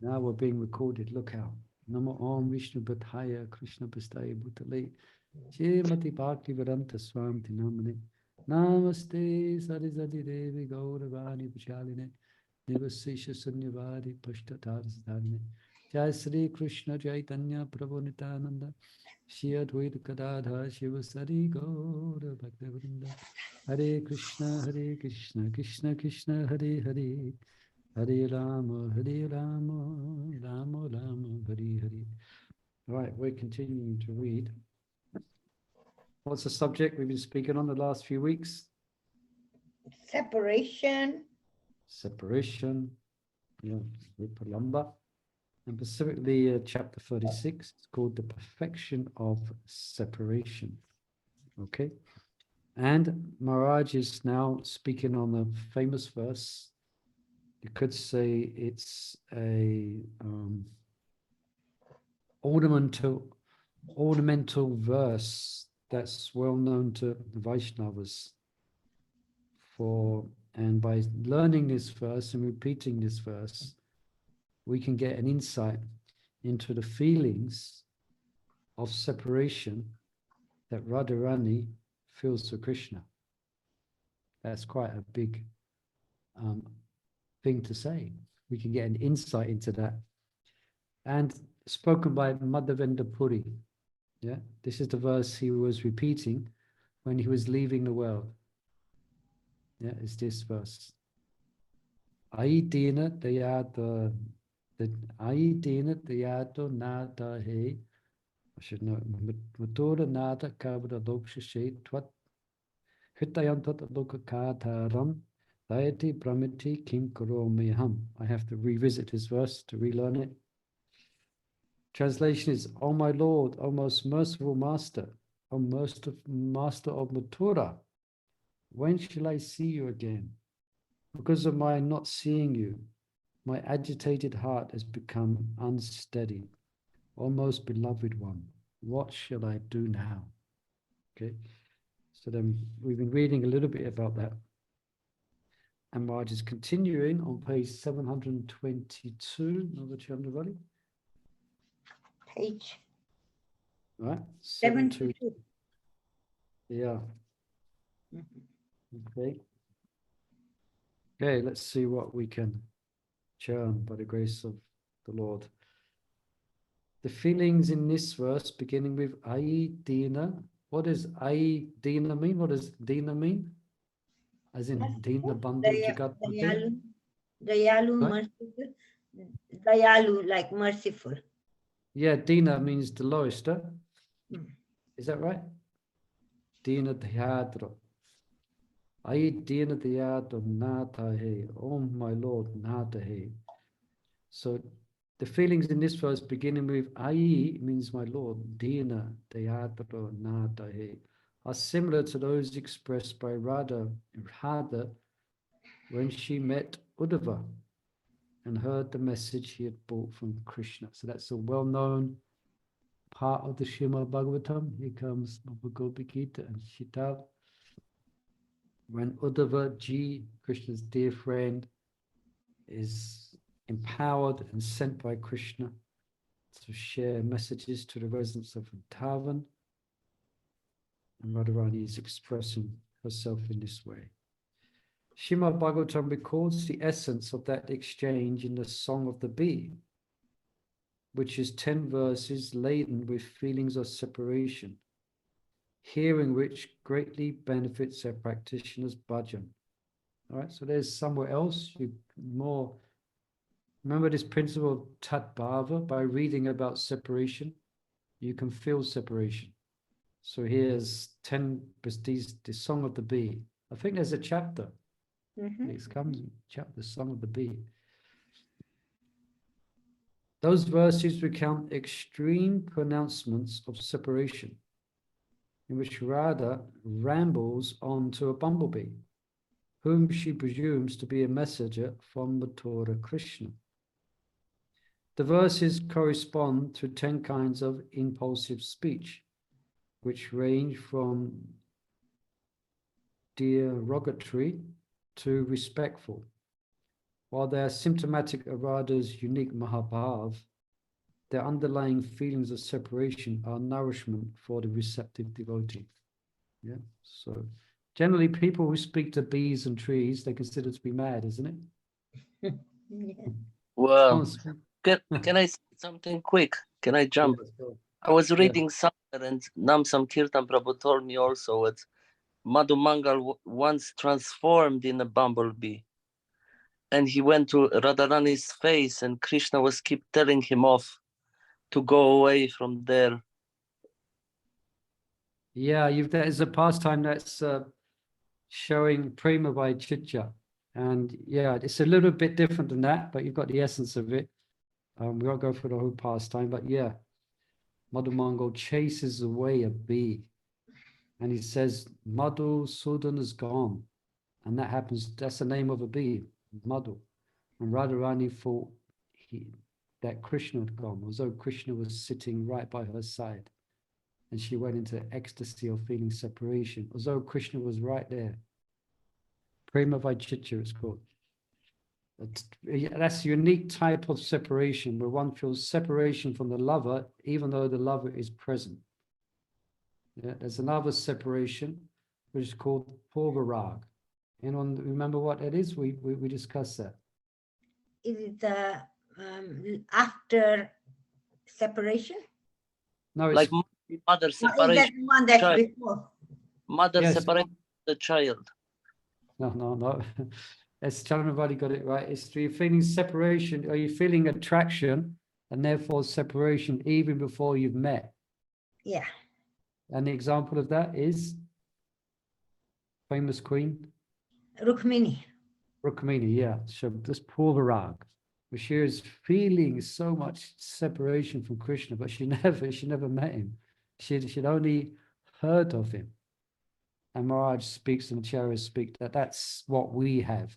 Now we're being recorded. Look out. Namo Om Vishnu Bhattaya Krishna Pastaya Bhutale Shrimati Bhakti Vedanta Swami Namane Namaste Sarisati Devi Gauravani Pachaline Nivasisha Sunyavadi Pashtatarsadharine Jai Sri Krishna Chaitanya Prabhu Nityananda Shri Advaita Gadadhar Shivasari Gaura Bhaktivinoda Hare Krishna Krishna Krishna Hare Hare Hare Rama, Rama Rama, Hare Hare. All right, we're continuing to read. What's the subject we've been speaking on the last few weeks? Separation. Separation, Rupalamba. And specifically chapter 36, it's called The Perfection of Separation. Okay. And Maharaj is now speaking on the famous verse. You could say it's a ornamental verse that's well known to Vaishnavas. And by learning this verse and repeating this verse, we can get an insight into the feelings of separation that Radharani feels for Krishna. That's quite a big thing to say. We can get an insight into that. And spoken by Madhavendra Puri. Yeah, this is the verse he was repeating when he was leaving the world. Yeah, it's this verse. Ai dina dayato nada he. I should know. Matura nada kabra loksha twat hitayantat lokakataram dayati pramiti kim karo meham. I have to revisit this verse to relearn it. Translation is, "O my Lord, O most merciful Master, O Master of Mathura, when shall I see you again? Because of my not seeing you, my agitated heart has become unsteady. O most beloved one, what shall I do now?" Okay, so then we've been reading a little bit about that. And Maharaj is continuing on page 722, Navachandravali. Page. Right, 72. Yeah. Okay. Okay, let's see what we can churn by the grace of the Lord. The feelings in this verse, beginning with Ai Dina. What does Ai Dina mean? What does Dina mean? As in Dina Bandhu Jagatpati? Dayalu, Right? merciful. Dayalu, like merciful. Yeah, Dina means the lowest. Huh? Mm. Is that right? Dina Dhyadra. Ai Dina Dhyadra Nata He. Oh my Lord, Nata He. So the feelings in this verse, beginning with Ai, means my Lord, Dina Dhyadra Nata He, are similar to those expressed by Radha when she met Uddhava and heard the message he had brought from Krishna. So that's a well-known part of the Srimad Bhagavatam. Here comes Bhagavad Gita and Shita. When Uddhava Ji, Krishna's dear friend, is empowered and sent by Krishna to share messages to the residents of Vrindavan, and Radharani is expressing herself in this way. Srimad Bhagavatam records the essence of that exchange in the Song of the Bee, which is 10 verses laden with feelings of separation, hearing which greatly benefits their practitioners' bhajan. All right, so there's somewhere else you more. Remember this principle of tat bhava. By reading about separation, you can feel separation. So here's 10, the Song of the Bee. I think there's a chapter. It comes in chapter, Song of the Bee. Those verses recount extreme pronouncements of separation, in which Radha rambles on to a bumblebee, whom she presumes to be a messenger from Mathura Krishna. The verses correspond to 10 kinds of impulsive speech, which range from derogatory to respectful, while they are symptomatic of Radha's unique Mahabhav, their underlying feelings of separation are nourishment for the receptive devotee. Yeah. So generally people who speak to bees and trees, they're considered to be mad, isn't it? Yeah. Well, can I say something quick? Can I jump? Yes, I was yes. reading somewhere, and Nam Samkirtan Prabhu told me also that Madhu Mangal once transformed in a bumblebee. And he went to Radharani's face, and Krishna was keep telling him off to go away from there. Yeah, there's a pastime that's showing prema by chicha. And yeah, it's a little bit different than that, but you've got the essence of it. We won't go through the whole pastime, but yeah, Madhu Mangal chases away a bee. And he says, Madhu Sudan is gone. And that happens, that's the name of a bee, Madhu. And Radharani thought that Krishna had gone, although Krishna was sitting right by her side. And she went into ecstasy of feeling separation, although Krishna was right there. Prema Vaichicha, it's called. That's a unique type of separation where one feels separation from the lover, even though the lover is present. Yeah, there's another separation, which is called Purvarag. Anyone remember what that is? We discussed that. Is it after separation? No, it's Like mother Or is separation. that the one that's child. before? Mother Yes. separates the child. no. As everybody got it right. It's you're feeling separation, or you're feeling attraction, and therefore separation even before you've met. Yeah. And the example of that is famous queen Rukmini. Rukmini. Yeah, so this Purvarag, where she is feeling so much separation from Krishna, but she never met him. She'd only heard of him. And Maharaj speaks and Acharyas speak that's what we have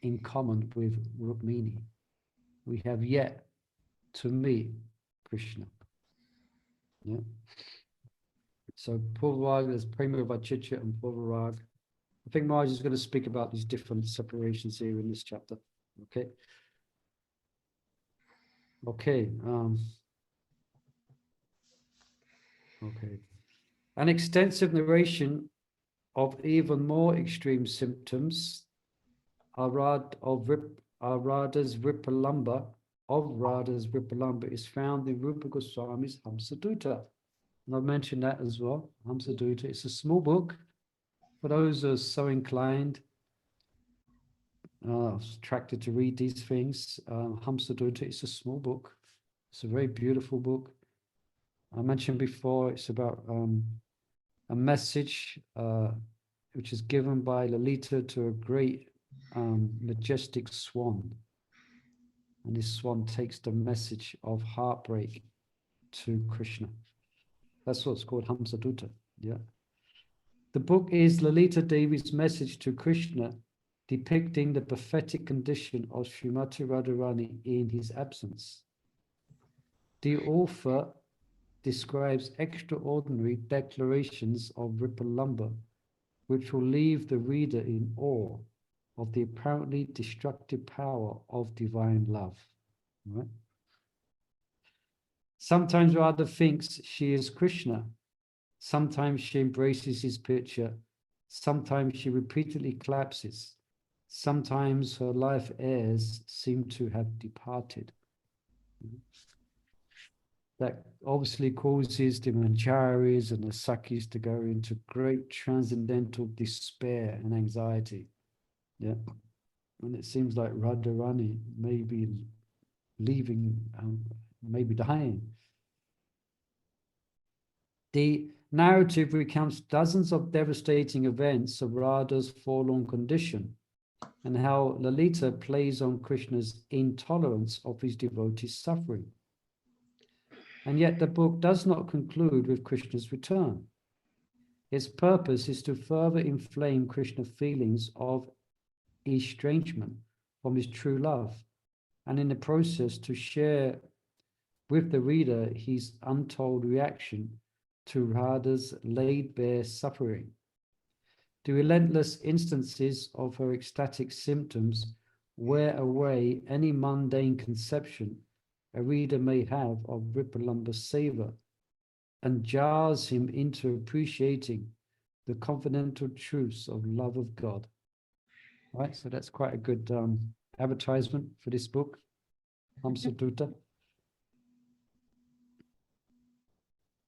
in common with Rukmini. We have yet to meet Krishna. Yeah. So Purvarag, there's Prema Vachicha and Purvarag. I think Maharaj is going to speak about these different separations here in this chapter. Okay. Okay. Okay. An extensive narration of even more extreme symptoms are Radha's Ripalamba is found in Rupa Goswami's Hamsadutta. And I've mentioned that as well. Hamsadutta. It's a small book for those who are so inclined, attracted to read these things. Hamsadutta is a small book. It's a very beautiful book. I mentioned before, it's about a message which is given by Lalita to a great majestic swan. And this swan takes the message of heartbreak to Krishna. That's what's called Hamsadutta. Yeah. The book is Lalita Devi's message to Krishna, depicting the pathetic condition of Srimati Radharani in his absence. The author describes extraordinary declarations of Ripalamba, which will leave the reader in awe of the apparently destructive power of divine love. Right? Sometimes Radha thinks she is Krishna. Sometimes she embraces his picture. Sometimes she repeatedly collapses. Sometimes her life heirs seem to have departed. That obviously causes the Manjaris and the Sakis to go into great transcendental despair and anxiety. Yeah. And it seems like Radharani may be leaving, maybe dying. The narrative recounts dozens of devastating events of Radha's forlorn condition and how Lalita plays on Krishna's intolerance of his devotees' suffering. And yet the book does not conclude with Krishna's return. Its purpose is to further inflame Krishna's feelings of estrangement from his true love, and in the process to share with the reader his untold reaction to Radha's laid-bare suffering. The relentless instances of her ecstatic symptoms wear away any mundane conception a reader may have of Ripalamba Seva and jars him into appreciating the confidential truths of love of God. Right, so that's quite a good advertisement for this book, Hamsadutta.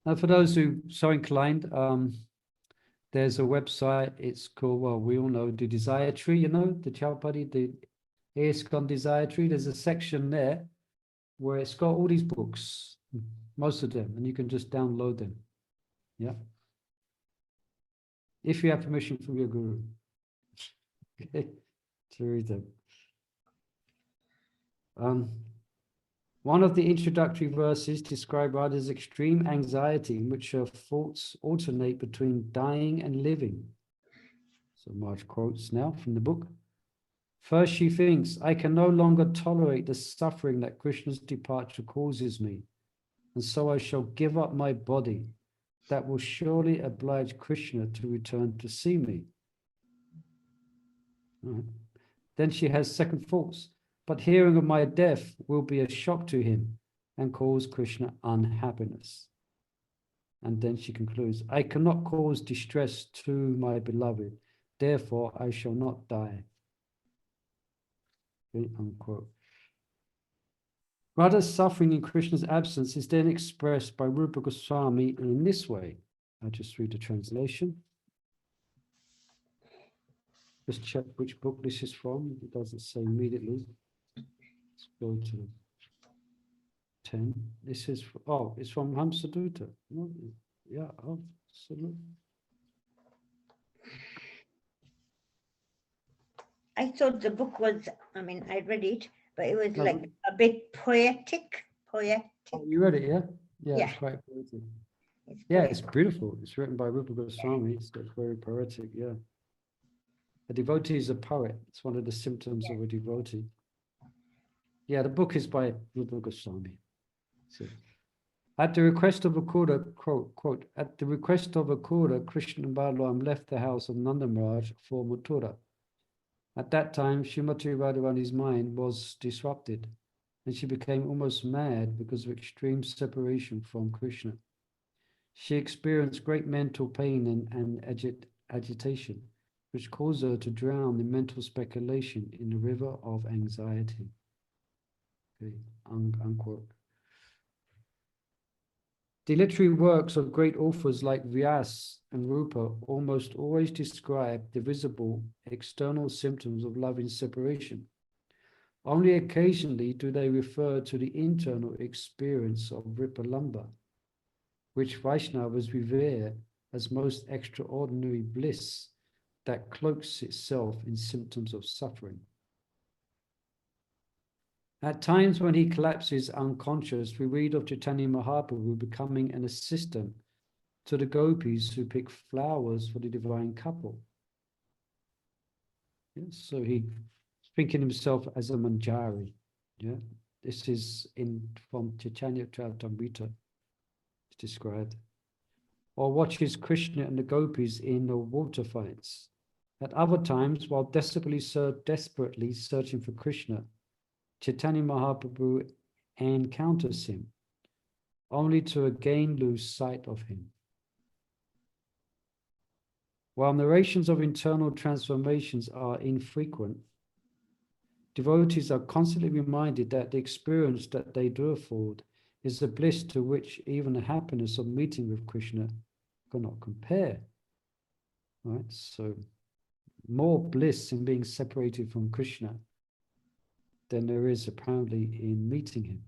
Now, for those who are so inclined, there's a website. It's called, well, we all know the Desire Tree, the Chowpatty, the ISKCON Desire Tree. There's a section there where it's got all these books, most of them, and you can just download them. Yeah. If you have permission from your guru. Okay, to read them. One of the introductory verses describe Radha's extreme anxiety in which her thoughts alternate between dying and living. So Marge quotes now from the book. First she thinks, I can no longer tolerate the suffering that Krishna's departure causes me, and so I shall give up my body. That will surely oblige Krishna to return to see me. Right. Then she has second thoughts. But hearing of my death will be a shock to him and cause Krishna unhappiness. And then she concludes, I cannot cause distress to my beloved, therefore I shall not die. Unquote. Radha's suffering in Krishna's absence is then expressed by Rupa Goswami in this way. I'll just read the translation. Just check which book this is from. It doesn't say immediately. Let's go to 10. This is, it's from Hamsadutta. Yeah, absolutely. I thought the book was, I read it, but it was No. like a bit poetic. Oh, you read it, yeah? Yeah, Yeah. it's quite poetic. It's Yeah, poetic. it's beautiful. It's written by Rupa Goswami. It's very poetic, yeah. A devotee is a poet. It's one of the symptoms of a devotee. Yeah, the book is by Rupa Goswami. So, at the request of Akrura, quote, at the request of Akrura, Krishna and Balaram left the house of Nanda Maharaj for Mathura. At that time, Srimati Radharani's mind was disrupted, and she became almost mad because of extreme separation from Krishna. She experienced great mental pain and agitation, which caused her to drown in mental speculation in the river of anxiety. Okay, unquote. The literary works of great authors like Vyas and Rupa almost always describe the visible external symptoms of loving separation. Only occasionally do they refer to the internal experience of Ripalamba, which Vaishnavas revere as most extraordinary bliss that cloaks itself in symptoms of suffering. At times when he collapses unconscious, we read of Chaitanya Mahaprabhu becoming an assistant to the gopis who pick flowers for the divine couple. Yes, so he thinking himself as a manjari. Yeah, this is from Chaitanya Charitamrita. It's described. Or watches Krishna and the gopis in the water fights. At other times, while desperately searching for Krishna, Chaitanya Mahaprabhu encounters him, only to again lose sight of him. While narrations of internal transformations are infrequent, devotees are constantly reminded that the experience that they do afford is a bliss to which even the happiness of meeting with Krishna cannot compare. Right? So, more bliss in being separated from Krishna than there is apparently in meeting him.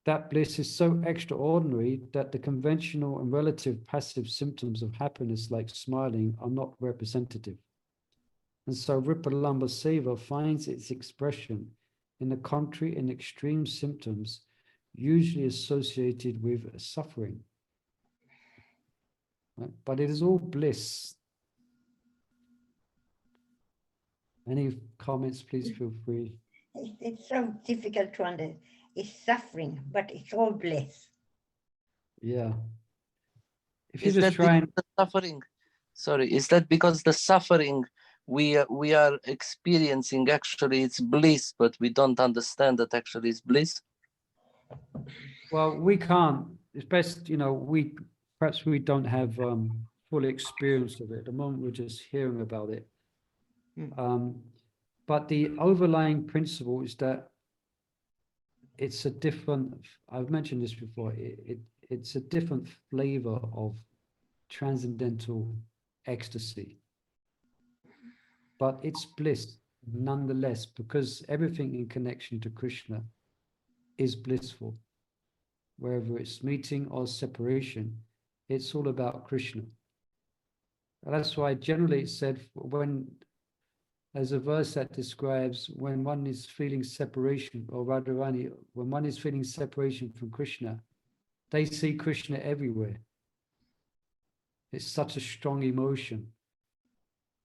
That bliss is so extraordinary that the conventional and relative passive symptoms of happiness like smiling are not representative. And so Ripalamba Seva finds its expression in the contrary and extreme symptoms usually associated with suffering. Right? But it is all bliss. Any comments, please feel free. It's so difficult to understand. It's suffering, but it's all bliss. Yeah. If you Is just that try and because the suffering? Sorry, is that because the suffering we are experiencing actually it's bliss, but we don't understand that actually it's bliss? Well, we can't. It's best, perhaps we don't have full experience of it. At the moment, we're just hearing about it. But the overlying principle is that it's a different, I've mentioned this before, it's a different flavor of transcendental ecstasy. But it's bliss nonetheless, because everything in connection to Krishna is blissful. Wherever it's meeting or separation, it's all about Krishna. And that's why generally it's said there's a verse that describes when one is feeling separation, or Radharani, when one is feeling separation from Krishna, they see Krishna everywhere. It's such a strong emotion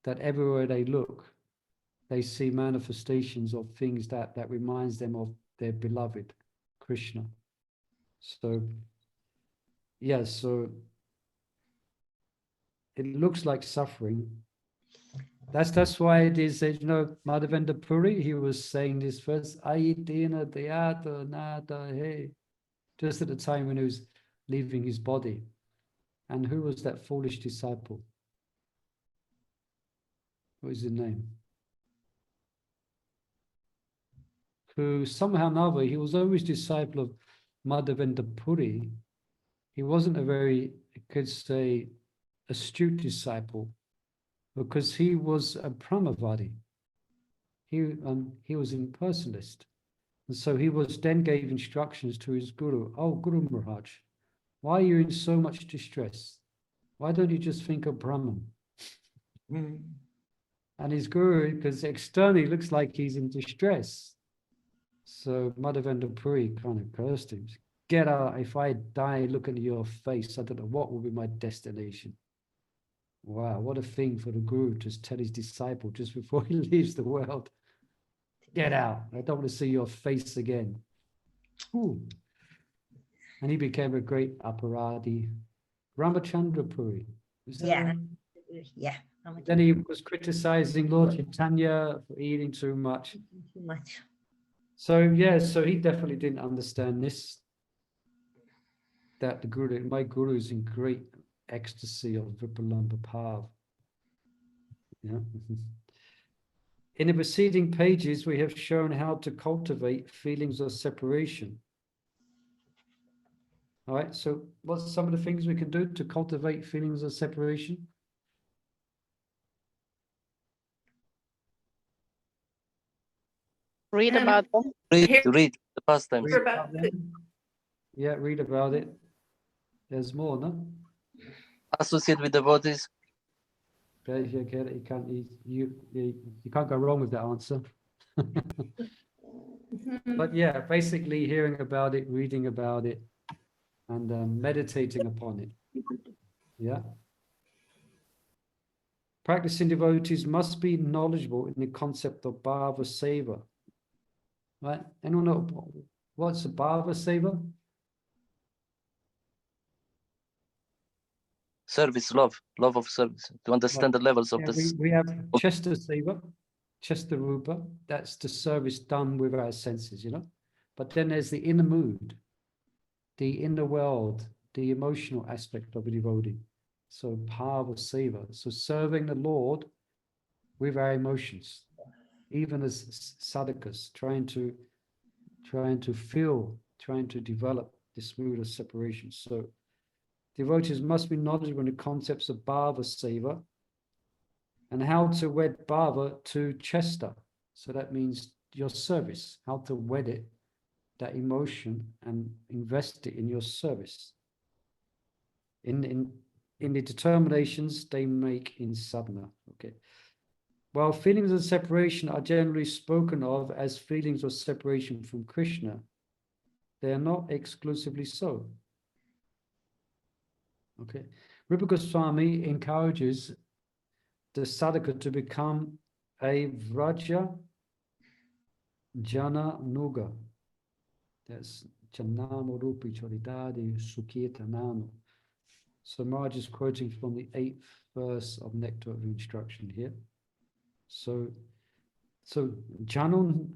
that everywhere they look, they see manifestations of things that reminds them of their beloved Krishna. So, yeah, so it looks like suffering. That's why it is, Madhavendra Puri, he was saying this first, Ayidina Dayata Nada Hey, just at the time when he was leaving his body. And who was that foolish disciple? What is his name? Who somehow or another, he was always disciple of Madhavendra Puri. He wasn't a very, I could say, astute disciple, because he was a Pramavadi. He was impersonalist. And so he then gave instructions to his guru. Oh, Guru Maharaj, why are you in so much distress? Why don't you just think of Brahman? And his guru, because externally looks like he's in distress. So Madhavendra Puri kind of cursed him. Get out, if I die looking at your face, I don't know what will be my destination. Wow, what a thing for the guru to tell his disciple just before he leaves the world. Get out, I don't want to see your face again. Ooh. And he became a great aparadi. Ramachandra Puri. Yeah. Then he was criticizing Lord Chaitanya for eating too much. Too much. So yeah, so he definitely didn't understand this. That my guru is in great ecstasy of Vipulamba Bhav. Yeah. In the preceding pages, we have shown how to cultivate feelings of separation. All right, so what's some of the things we can do to cultivate feelings of separation? Read about them. Read the pastimes. Yeah, read about it. There's more, no? Associate with devotees. You can't go wrong with that answer. But yeah, basically hearing about it, reading about it, and meditating upon it. Yeah. Practicing devotees must be knowledgeable in the concept of bhava seva. Right? Anyone know what's a bhava seva? Service, love of service, to understand the levels of this. We have Chesta Seva, Chesta Rupa, that's the service done with our senses, But then there's the inner mood, the inner world, the emotional aspect of a devotee. So Bhava Seva, so serving the Lord with our emotions, even as sadhakas, trying to feel, trying to develop this mood of separation. So devotees must be knowledgeable in the concepts of bhava seva and how to wed bhava to chesta. So that means your service, how to wed it, that emotion, and invest it in your service. In the determinations they make in sadhana. Okay. While feelings of separation are generally spoken of as feelings of separation from Krishna, they are not exclusively so. Okay, Rupa Goswami encourages the sadhaka to become a Vraja Jana Nuga. That's Janamo Rupi Charidadi Sukirtanano. So Maharaj is quoting from the 8th verse of Nectar of Instruction here. So Janunuga,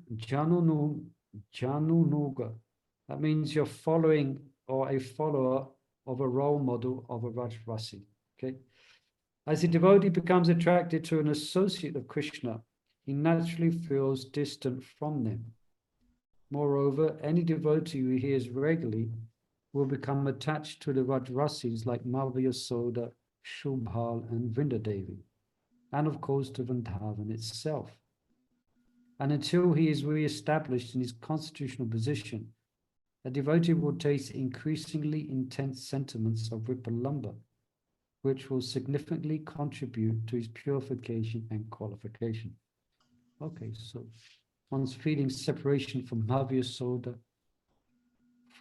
that means you're following or a follower of a role model of a Rajrasi. Okay. As a devotee becomes attracted to an associate of Krishna, he naturally feels distant from them. Moreover, any devotee who hears regularly will become attached to the Rajrasis like Madhya Soda, Shubhal, and Vrindadevi, and of course to Vrindavan itself. And until he is re-established in his constitutional position, a devotee will taste increasingly intense sentiments of Ripalamba, which will significantly contribute to his purification and qualification. Okay, so one's feeling separation from Madhya Soda,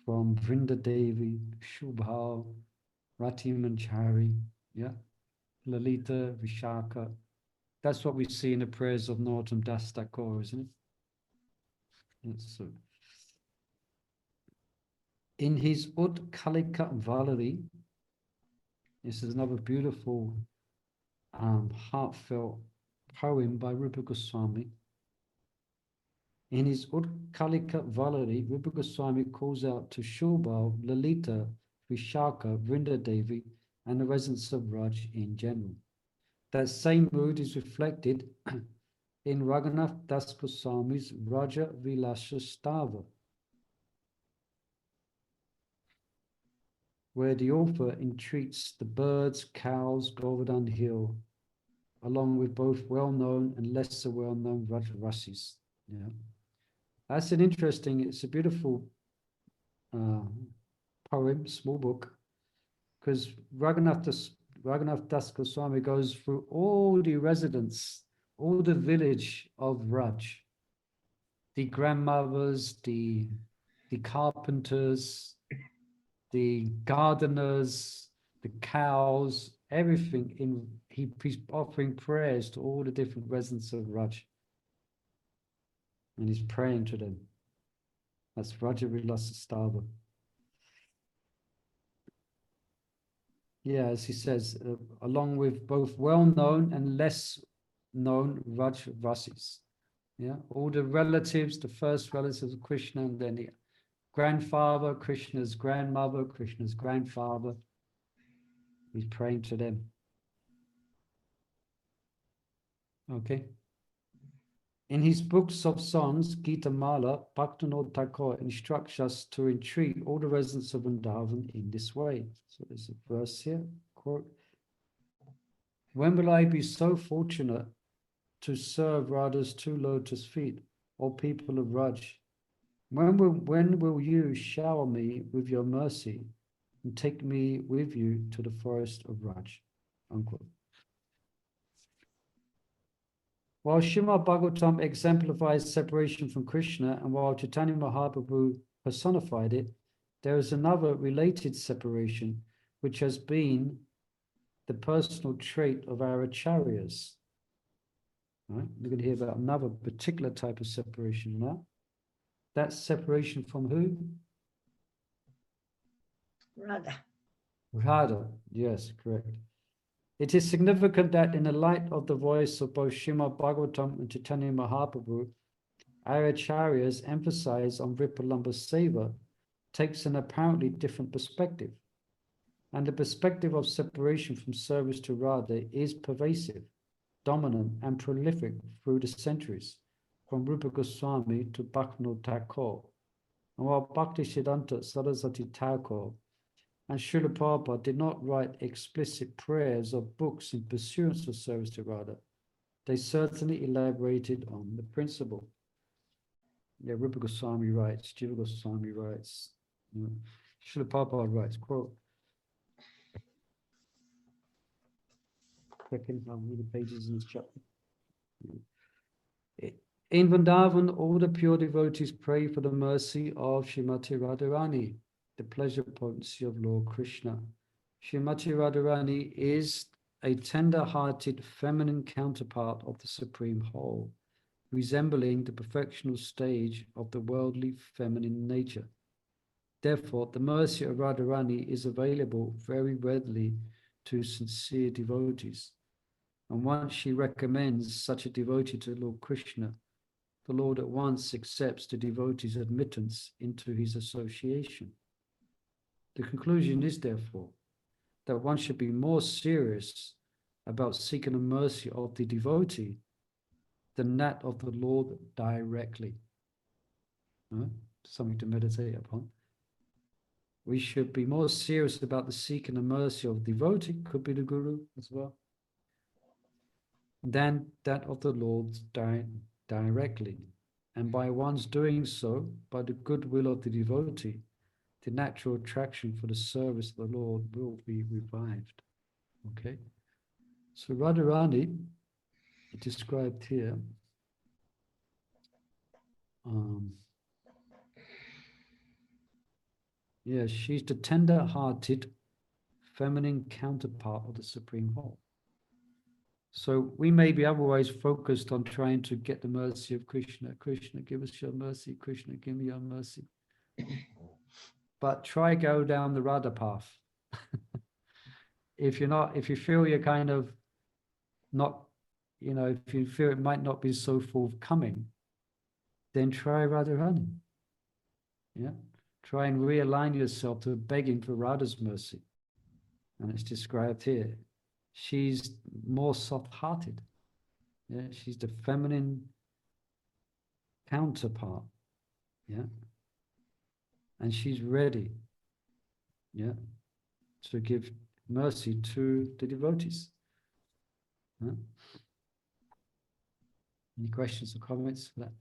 from Vrindadevi, Shubhal, Rati Manjari, yeah, Lalita, Vishaka. That's what we see in the prayers of Narottam Das Thakur, isn't it? Yes, so. In his Utkalika Valari, this is another beautiful, heartfelt poem by Rupa Goswami. In his Utkalika Valari, Rupa Goswami calls out to Shubhal, Lalita, Vishaka, Vrindadevi, and the residents of Raj in general. That same mood is reflected in Raghunath Das Goswami's Raja Vilasa Stava, where the author entreats the birds, cows, Govardhan Hill, along with both well-known and lesser well-known Rajrasis. Yeah, that's an interesting. It's a beautiful poem, small book, because Raghunath Das Goswami goes through all the residents, all the village of Raj, the grandmothers, the carpenters, the gardeners, the cows, everything. He's offering prayers to all the different residents of Raj. And he's praying to them. That's Raja Vilasa Stava. Yeah, as he says, along with both well-known and less known Rajrasis. Yeah, all the relatives, the first relatives of Krishna, and then the grandfather, Krishna's grandmother, Krishna's grandfather. He's praying to them. Okay. In his books of songs, Gita Mala, Bhaktivinoda Thakur instructs us to entreat all the residents of Vrindavan in this way. So there's a verse here, quote, "When will I be so fortunate to serve Radha's 2 lotus feet, O people of Raj? When will you shower me with your mercy and take me with you to the forest of Raj?" Unquote. While Srimad Bhagavatam exemplifies separation from Krishna, and while Chaitanya Mahaprabhu personified it, there is another related separation, which has been the personal trait of our acharyas. Right? We're going to hear about another particular type of separation now. That's separation from who? Radha. Radha, yes, correct. It is significant that in the light of the voice of both Srimad Bhagavatam and Chaitanya Mahaprabhu, our acharyas emphasize on Ripalamba Seva takes an apparently different perspective. And the perspective of separation from service to Radha is pervasive, dominant, and prolific through the centuries, from Rupa Goswami to Bhaktivinoda Thakur. And while Bhaktisiddhanta Saraswati Thakur and Srila Prabhupada did not write explicit prayers or books in pursuance of service to Radha, they certainly elaborated on the principle. Yeah, Rupa Goswami writes, Jiva Goswami writes, Srila Prabhupada writes, quote, checking how many pages in this chapter. In Vrindavan, all the pure devotees pray for the mercy of Srimati Radharani, the pleasure potency of Lord Krishna. Srimati Radharani is a tender-hearted feminine counterpart of the Supreme Whole, resembling the perfectional stage of the worldly feminine nature. Therefore, the mercy of Radharani is available very readily to sincere devotees. And once she recommends such a devotee to Lord Krishna, the Lord at once accepts the devotee's admittance into his association. The conclusion is, therefore, that one should be more serious about seeking the mercy of the devotee than that of the Lord directly. Something to meditate upon. We should be more serious about the seeking the mercy of the devotee, could be the Guru as well, than that of the Lord directly. And by one's doing so, by the goodwill of the devotee, the natural attraction for the service of the Lord will be revived. Okay? So Radharani, described here, yeah, she's the tender-hearted, feminine counterpart of the Supreme Whole. So we may be otherwise focused on trying to get the mercy of Krishna. Krishna, give us your mercy. Krishna, give me your mercy. But try go down the Radha path. If you feel you're kind of not, if you feel it might not be so forthcoming, then try Radharani. Yeah. Try and realign yourself to begging for Radha's mercy. And it's described here. She's more soft-hearted. Yeah, she's the feminine counterpart. Yeah. And she's ready, yeah, to give mercy to the devotees. Yeah. Any questions or comments for that?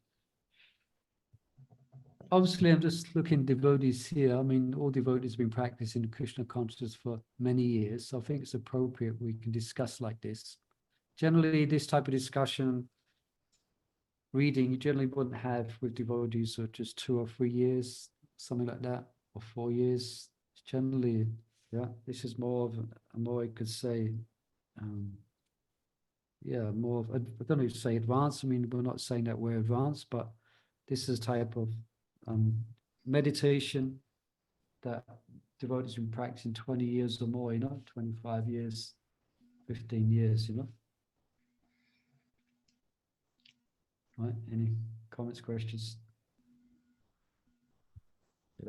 Obviously, I'm just looking at devotees here. I mean, all devotees have been practicing Krishna consciousness for many years. So I think it's appropriate we can discuss like this. Generally, this type of discussion, reading, you generally wouldn't have with devotees for just 2 or 3 years, something like that, or 4 years. Generally, yeah, this is more of a more, I could say, yeah, more of, I don't know if you say advanced. I mean, we're not saying that we're advanced, but this is a type of meditation that devotees have been practicing 20 years or more, 25 years, 15 years, Right, any comments, questions?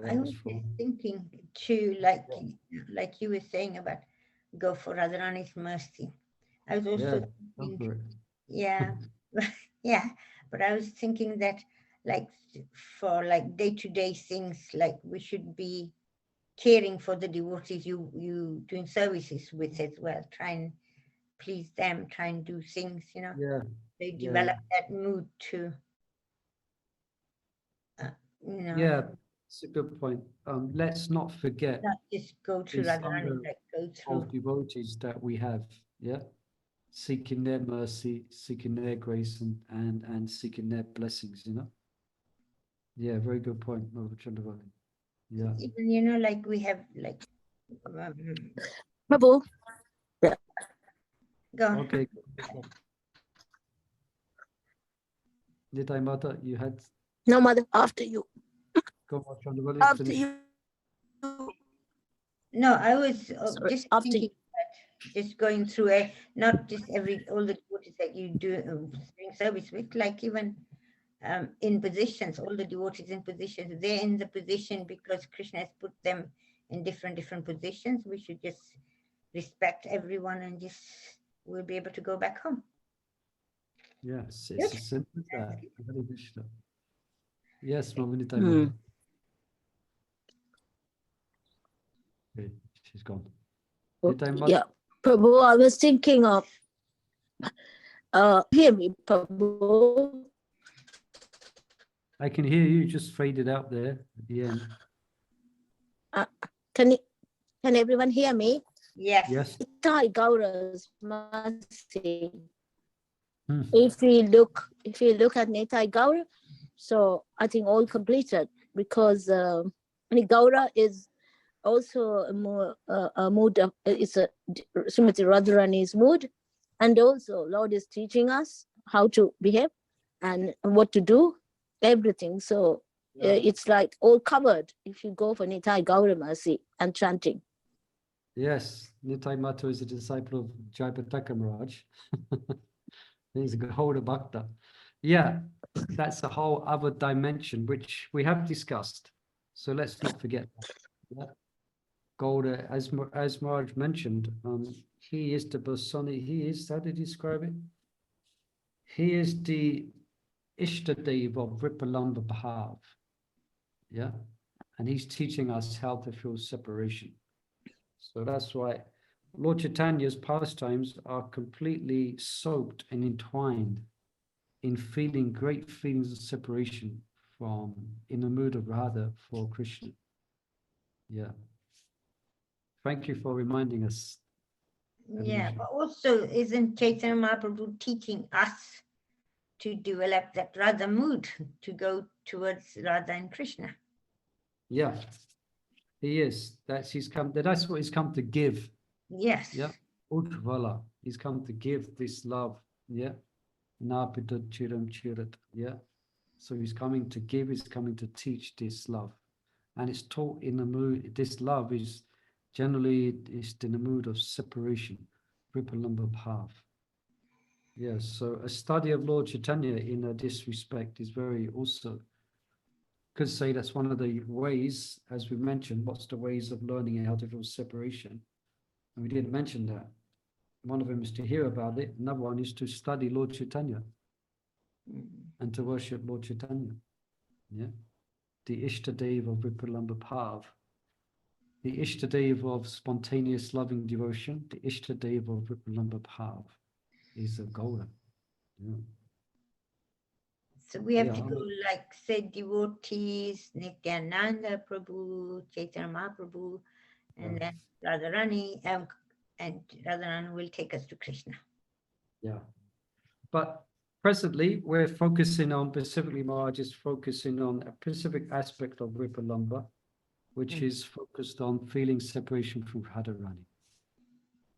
I was thinking too, like you were saying about go for Radharani's mercy. I was also thinking, yeah, yeah, but I was thinking that like for like day-to-day things, like we should be caring for the devotees you doing services with as well. Try and please them, try and do things, Yeah. They develop that mood to, Yeah, it's a good point. Let's not forget not just go to Radharani, like go through devotees that we have, yeah, seeking their mercy, seeking their grace, and seeking their blessings, Yeah, very good point, Chandravali. Yeah. Even, like we have like Prabhu. Yeah. Go on. Okay. Nitai Mata, you had? No, mother, after you. Go on, Chandravali. After finish. you. No, I was Sorry, just after thinking that just going through not just all the devotees that you do doing service with, like even in positions, all the devotees in positions, they're in the position because Krishna has put them in different positions. We should just respect everyone and just we'll be able to go back home. Yes, it's as simple as that. Hare Krishna. Yes, Nitai Hmm. Mata. Okay, she's gone. Nitai Mata. Yeah, Prabhu, I was thinking of, hear me, Prabhu. I can hear you, just faded out there at the end. Can everyone hear me? Yes. Yes. Nitai Gaura's mercy. Hmm. If we look at Nitai Gaura, so I think all completed because Gaura is also a mood of, it's a Srimati Radharani's mood, and also Lord is teaching us how to behave and what to do, everything. So it's like all covered if you go for Nitai Gaura mercy and chanting. Yes, Nitai Mato is a disciple of Jayapataka Maharaj. He's a Gahoda Bhakta. Yeah, that's a whole other dimension which we have discussed. So let's not forget that. Yeah. Golda, as Maharaj mentioned, he is the persona. He is, how did he describe it? He is the Ishtadev of Ripalamba Bhav. Yeah, and he's teaching us how to feel separation. So that's why Lord Chaitanya's pastimes are completely soaked and entwined in feeling great feelings of separation from, in the mood of Radha for Krishna. Yeah. Thank you for reminding us. Yeah, but also isn't Chaitanya Mahaprabhu teaching us to develop that Radha mood, to go towards Radha and Krishna? Yeah, he is. That's what he's come to give. Yes. Yeah. Utvala. He's come to give this love. Yeah. Napita chiram chirat. Yeah. So he's coming to give, he's coming to teach this love. And it's taught in the mood, this love is generally is in the mood of separation. Ripalamba Bhav. Yes, so a study of Lord Chaitanya in this respect is very also, could say that's one of the ways, as we mentioned, what's the ways of learning how to feel separation. And we didn't mention that. One of them is to hear about it. Another one is to study Lord Chaitanya and to worship Lord Chaitanya. Yeah. The Ishtadev of Ripalamba Bhav. The Ishtadev of spontaneous loving devotion. The Ishtadev of Ripalamba Bhav is a Gaura. Yeah. So we have to go like, say, devotees, Nityananda Prabhu, Chaitanya Mahaprabhu, and then Radharani, and Radharani will take us to Krishna. Yeah. But presently, we're focusing on, specifically Maharaj is focusing on a specific aspect of Ripalamba, which is focused on feeling separation from Radharani.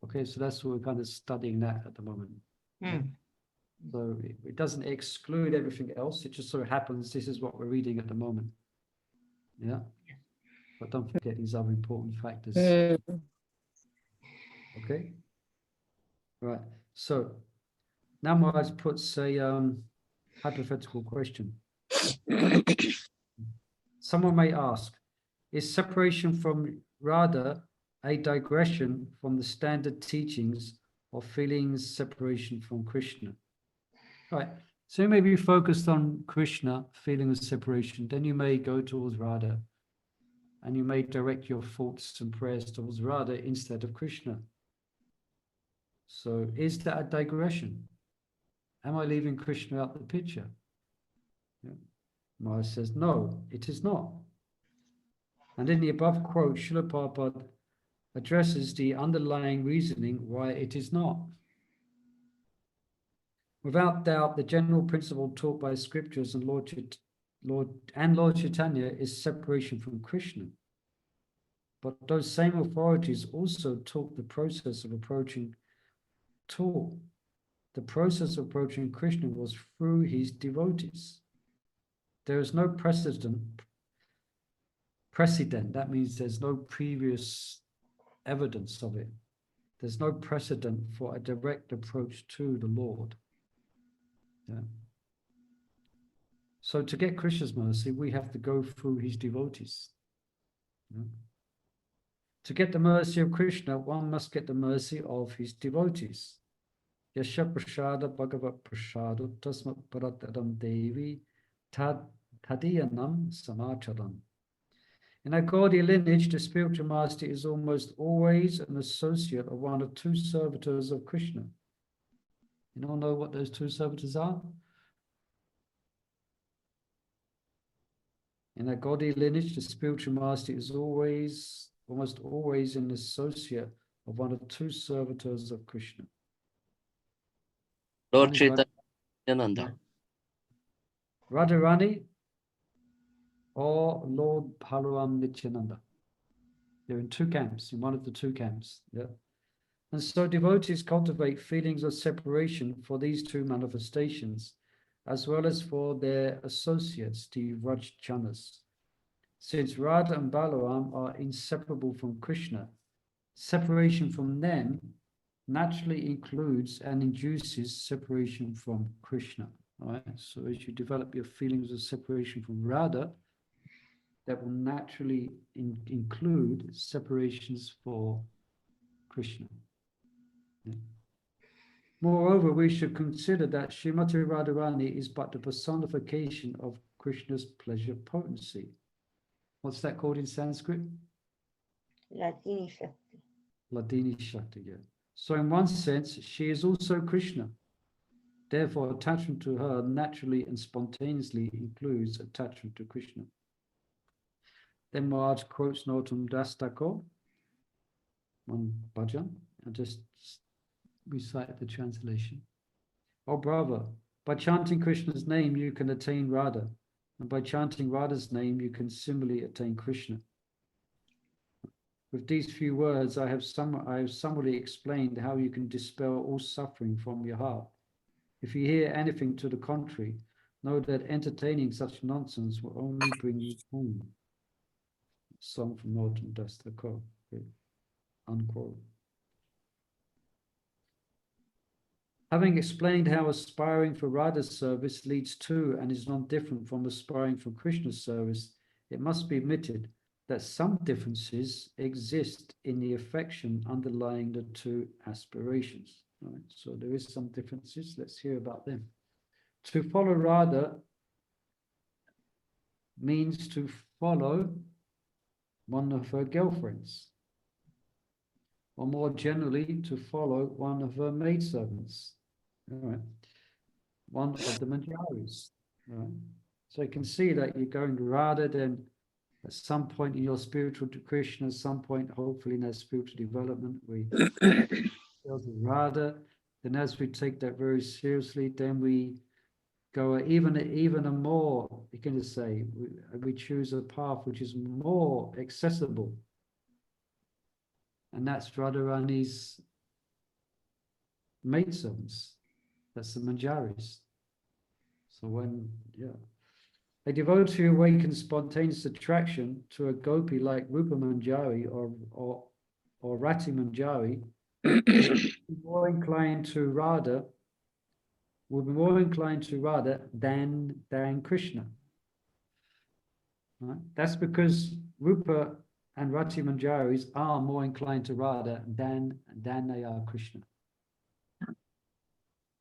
Okay, so that's what we're kind of studying that at the moment. So it doesn't exclude everything else. It just sort of happens. This is what we're reading at the moment. Yeah. But don't forget these other important factors. Okay. Right. So now Maharaj puts a hypothetical question. Someone may ask, is separation from Radha a digression from the standard teachings of feelings separation from Krishna? Right. So you may be focused on Krishna, feeling of separation, then you may go towards Radha, and you may direct your thoughts and prayers towards Radha instead of Krishna. So is that a digression? Am I leaving Krishna out the picture? Yeah. Maharaj says, no, it is not. And in the above quote, Srila Prabhupada addresses the underlying reasoning why it is not. Without doubt, the general principle taught by scriptures and Lord Chaitanya is separation from Krishna. But those same authorities also taught the process of approaching Krishna was through his devotees. There is no precedent, that means there's no previous evidence of it. There's no precedent for a direct approach to the Lord. Yeah. So to get Krishna's mercy, we have to go through his devotees. Yeah. To get the mercy of Krishna, one must get the mercy of his devotees. Yasha prasada bhagavat prasadu tasmat paratadam devi tadiyanam samacharam. In our Gaudiya lineage, the spiritual master is almost always an associate of one of two servitors of Krishna. You all know what those two servitors are? In our Gaudiya lineage, the spiritual master is almost always an associate of one of two servitors of Krishna. Lord Chaitanya. Radharani or Lord Balaram Nityananda. They're in two camps, in one of the two camps. Yeah. And so devotees cultivate feelings of separation for these two manifestations, as well as for their associates, the Vrajjanas. Since Radha and Balaram are inseparable from Krishna, separation from them naturally includes and induces separation from Krishna. Right? So as you develop your feelings of separation from Radha, that will naturally include separations for Krishna. Yeah. Moreover, we should consider that Srimati Radharani is but the personification of Krishna's pleasure potency. What's that called in Sanskrit? Ladini Shakti. Ladini Shakti, yeah. So in one sense, she is also Krishna. Therefore, attachment to her naturally and spontaneously includes attachment to Krishna. Then Maharaj quotes Nautam Das Thakur, one bhajan. I'll just recite the translation. Oh brother, by chanting Krishna's name, you can attain Radha. And by chanting Radha's name, you can similarly attain Krishna. With these few words, I have summarily explained how you can dispel all suffering from your heart. If you hear anything to the contrary, know that entertaining such nonsense will only bring you home. Song from Nautam Das Thakur, unquote. Having explained how aspiring for Radha's service leads to and is not different from aspiring for Krishna's service, it must be admitted that some differences exist in the affection underlying the two aspirations. Right? So there is some differences. Let's hear about them. To follow Radha means to follow one of her girlfriends, or more generally, to follow one of her maidservants. All right. One of the manjaris. Right. So you can see that you're going Radha, then at some point in your spiritual Krishna, at some point, hopefully in that spiritual development, we go to Radha. Then as we take that very seriously, then we go even a more, you can say, we choose a path which is more accessible. And that's Radharani's maidservants. That's the manjaris. So when, a devotee awakens spontaneous attraction to a gopi like Rupa Manjari or Rati Manjari, will be more inclined to Radha, than Krishna. Right? That's because Rupa and Rati Manjaris are more inclined to Radha than they are Krishna.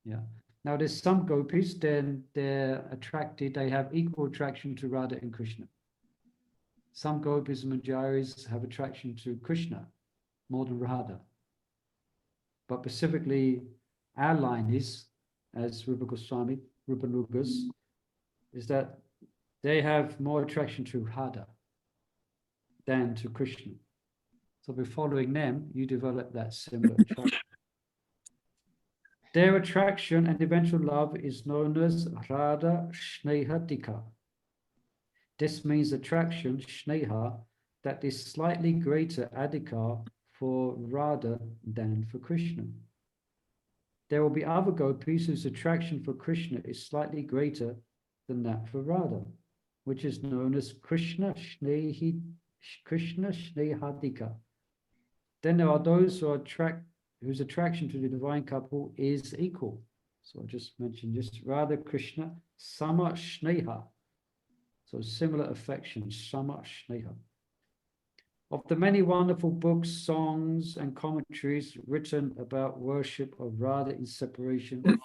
Yeah. Now there's some gopis, then they're attracted, they have equal attraction to Radha and Krishna. Some gopis and manjaris have attraction to Krishna more than Radha. But specifically, our line is, as Rupa Goswami, Rupa Nugas, is that they have more attraction to Radha than to Krishna. So by following them, you develop that similar attraction. Their attraction and eventual love is known as Radha Shnehadika. This means attraction, Shneha, that is slightly greater adhika for Radha than for Krishna. There will be other gopis whose attraction for Krishna is slightly greater than that for Radha, which is known as Krishna Shnehadika. Then there are those who are whose attraction to the divine couple is equal. So I just mentioned just Radha Krishna, Sama Shneha. So similar affection, Sama Shneha. Of the many wonderful books, songs, and commentaries written about worship of Radha in separation,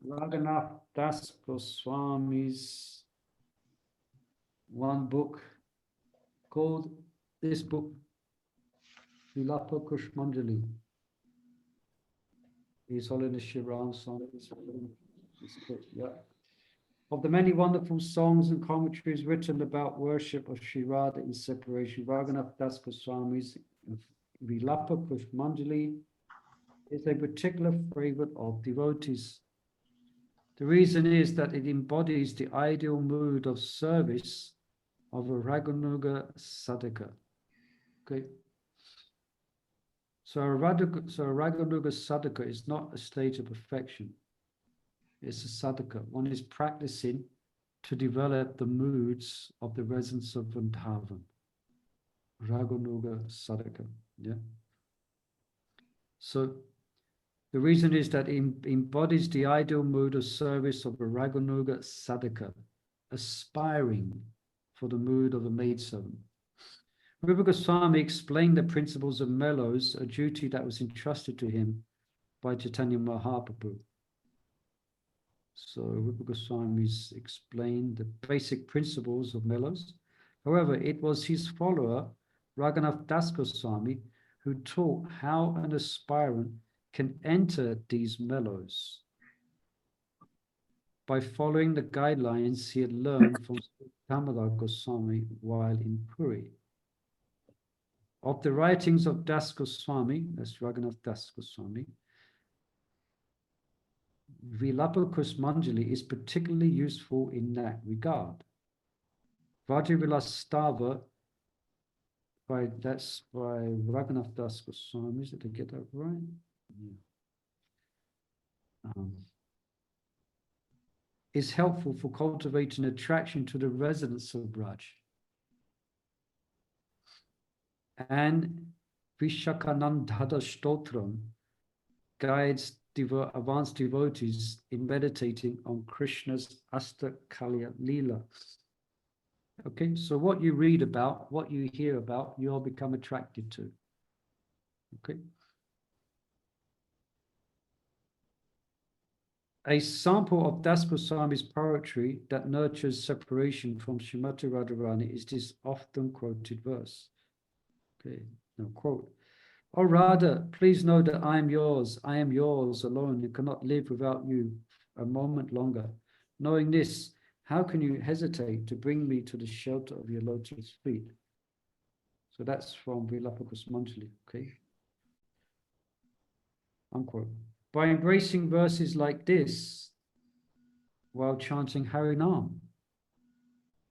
Raghunath Das Goswami's one book called this book, Vilapa Kushmanjali. His Holiness Shiram Swami. Yeah. Of the many wonderful songs and commentaries written about worship of Sri Radha in separation, Raghunath Das Goswami's Vilapa Kushmanjali is a particular favorite of devotees. The reason is that it embodies the ideal mood of service of a Raganuga sadhaka. Okay. So a Raganuga sadhaka is not a state of perfection. It's a sadhaka. One is practicing to develop the moods of the residents of Vrindavan. Raganuga sadhaka. Yeah. So the reason is that it embodies the ideal mood of service of a Raganuga sadhaka, aspiring for the mood of a maidservant. Rupa Goswami explained the principles of mellows, a duty that was entrusted to him by Chaitanya Mahaprabhu. So Rupa Goswami's explained the basic principles of mellows. However, it was his follower, Raghunath Das Goswami, who taught how an aspirant can enter these mellows by following the guidelines he had learned from Damodar Goswami while in Puri. Of the writings of Das Goswami, that's Raghunath Das Goswami, Vilapa Kusmanjali is particularly useful in that regard. Vajivilas Stava, that's by Raghunath Das Goswami, did I get that right? Yeah. Is helpful for cultivating attraction to the residents of Braj. And Vishakanandhada Stotram guides advanced devotees in meditating on Krishna's Astakalya Leela. Okay, so what you read about, what you hear about, you'll become attracted to. Okay. A sample of Das Goswami's poetry that nurtures separation from Srimati Radharani is this often quoted verse. Okay, now quote. "O Radha, please know that I am yours alone, and cannot live without you a moment longer. Knowing this, how can you hesitate to bring me to the shelter of your lotus feet?" So that's from Vilapa Kusmanjali, okay? Unquote. By embracing verses like this while chanting Harinam,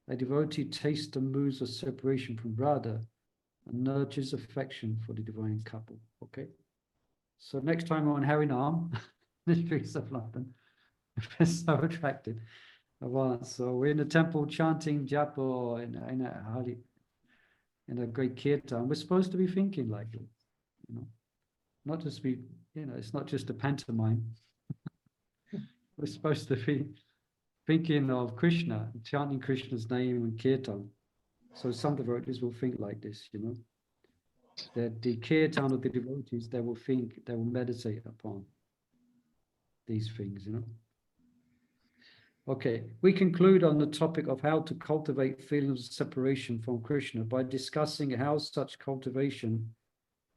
a devotee tastes the moods of separation from Radha and nurtures affection for the divine couple. Okay, so next time we're on Harinam, the streets of London, we're so attracted. So we're in the temple chanting japa or in a great kirtan. We're supposed to be thinking like it, you know, not just be, you know, it's not just a pantomime. We're supposed to be thinking of Krishna, chanting Krishna's name in kirtan. So some devotees will think like this, you know, that the kirtan of the devotees, they will think, they will meditate upon these things, you know. Okay, we conclude on the topic of how to cultivate feelings of separation from Krishna by discussing how such cultivation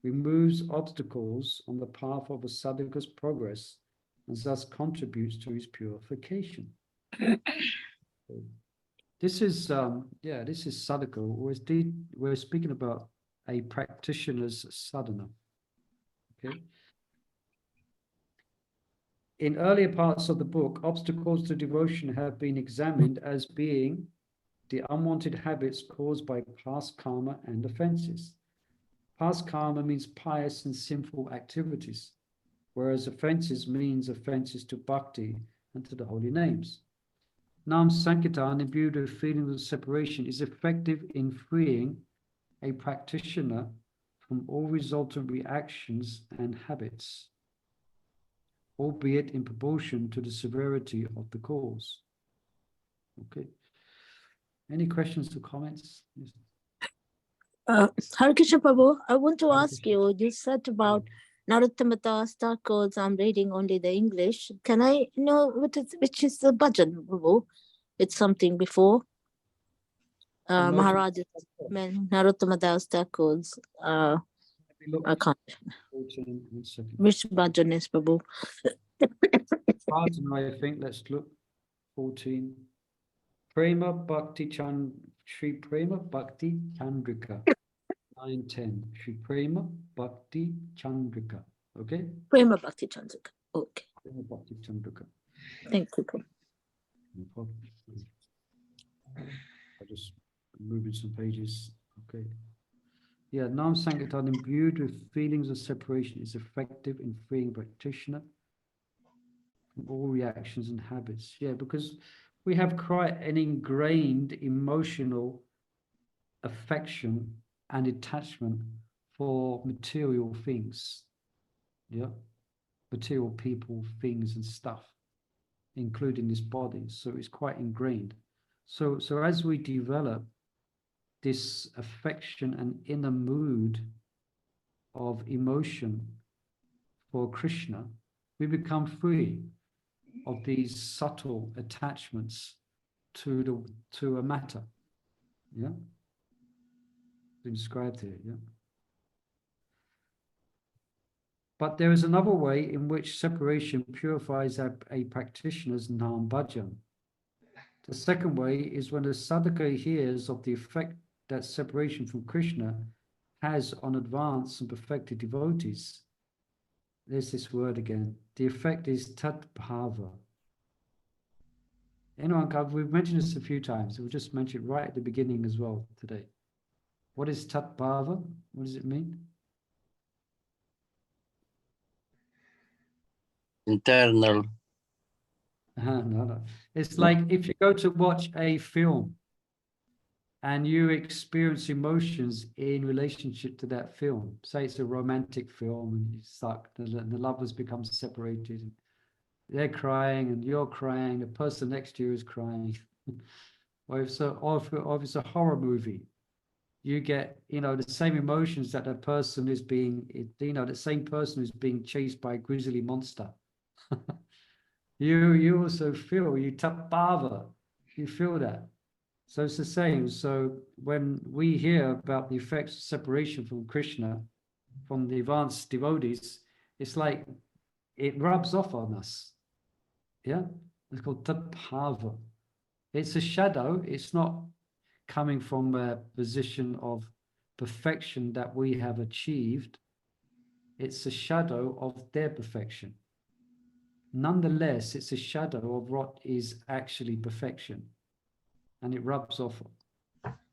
removes obstacles on the path of a sadhaka's progress and thus contributes to his purification. This is sadhaka. We're speaking about a practitioner's sadhana. Okay. In earlier parts of the book, obstacles to devotion have been examined as being the unwanted habits caused by past karma and offenses. Past karma means pious and sinful activities, whereas offenses means offenses to bhakti and to the holy names. Nam Sankirtan, imbued with feelings of separation, is effective in freeing a practitioner from all resultant reactions and habits, albeit in proportion to the severity of the cause. Okay. Any questions or comments? Hare Krishna Prabhu, I want to ask you, you said about Narottama Das Thakur's, I'm reading only the English. Can I know which is the bhajan, Prabhu? It's something before. Maharaj Narottama Das Thakur's, I can't. Which bhajan is, Prabhu? I think, let's look. 14. Prema Bhakti Sri Prema Bhakti Chandrika. 9:10. Sri Prema Bhakti Chandrika. Okay? Prema Bhakti Chandrika. Okay. Prema Bhakti Chandrika. Thank you, Prabhu. No problem. I'm just moving some pages. Okay. Yeah, Nam Sankirtan imbued with feelings of separation is effective in freeing practitioner from all reactions and habits. Yeah, because we have quite an ingrained emotional affection and attachment for material things, yeah, material people, things and stuff, including this body. So it's quite ingrained. So as we develop this affection and inner mood of emotion for Krishna, we become free of these subtle attachments to a matter. Yeah, been described here. Yeah. But there is another way in which separation purifies a practitioner's Nam Bhajan. The second way is when the sadhaka hears of the effect that separation from Krishna has on advanced and perfected devotees. There's this word again. The effect is tat bhava. Anyone, we've mentioned this a few times. We'll just mention it right at the beginning as well today. What is tat bhava? What does it mean? Internal. No. It's like if you go to watch a film and you experience emotions in relationship to that film. Say it's a romantic film and you suck, the lovers become separated. And they're crying and you're crying, the person next to you is crying. Or if it's a horror movie, you get, the same emotions that that person is being, the same person is being chased by a grizzly monster. You also feel, you tapava, you feel that. So it's the same. So when we hear about the effects of separation from Krishna, from the advanced devotees, it's like it rubs off on us. Yeah, it's called tapava. It's a shadow. It's not coming from a position of perfection that we have achieved. It's a shadow of their perfection. Nonetheless, it's a shadow of what is actually perfection, and it rubs off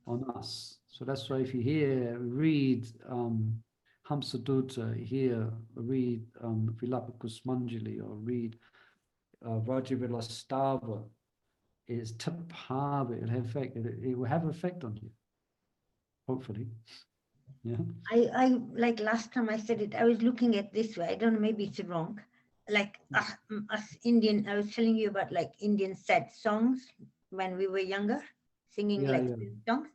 on us. So that's why if you read Hamsadutta, read Vilapa Kusmanjali, or read Rajavilastava, it's tapava, it will have effect on you, hopefully. Yeah. I like last time I said it, I was looking at this way. I don't know, maybe it's wrong. Like us Indian, I was telling you about like Indian sad songs when we were younger, singing sad songs.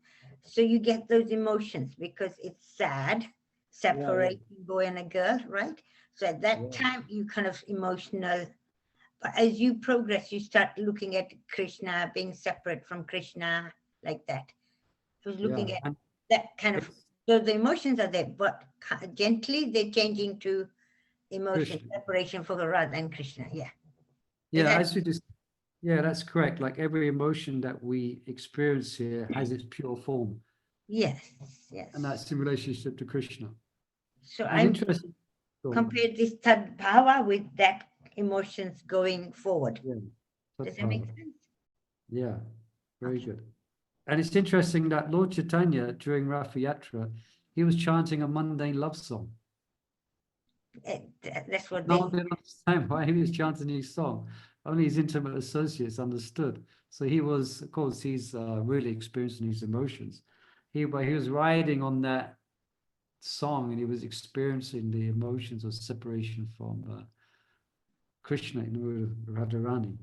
So you get those emotions because it's sad, separating boy and a girl, right? So at that time you kind of emotional. But as you progress, you start looking at Krishna, being separate from Krishna, like that. I was looking at that kind of. So the emotions are there, but gently they're changing to emotion Krishna. Separation for the Radha and Krishna. Yeah. That's correct. Like every emotion that we experience here has its pure form. Yes. And that's in relationship to Krishna. So I'm compared this tad bhava with that emotions going forward. Yeah. Does that make sense? Yeah, very good. And it's interesting that Lord Chaitanya, during Ratha Yatra, he was chanting a mundane love song. That's what no one didn't understand why he was chanting his song. Only his intimate associates understood. So he was, of course, he's really experiencing his emotions. But he was riding on that song and he was experiencing the emotions of separation from Krishna in the mood of Radharani.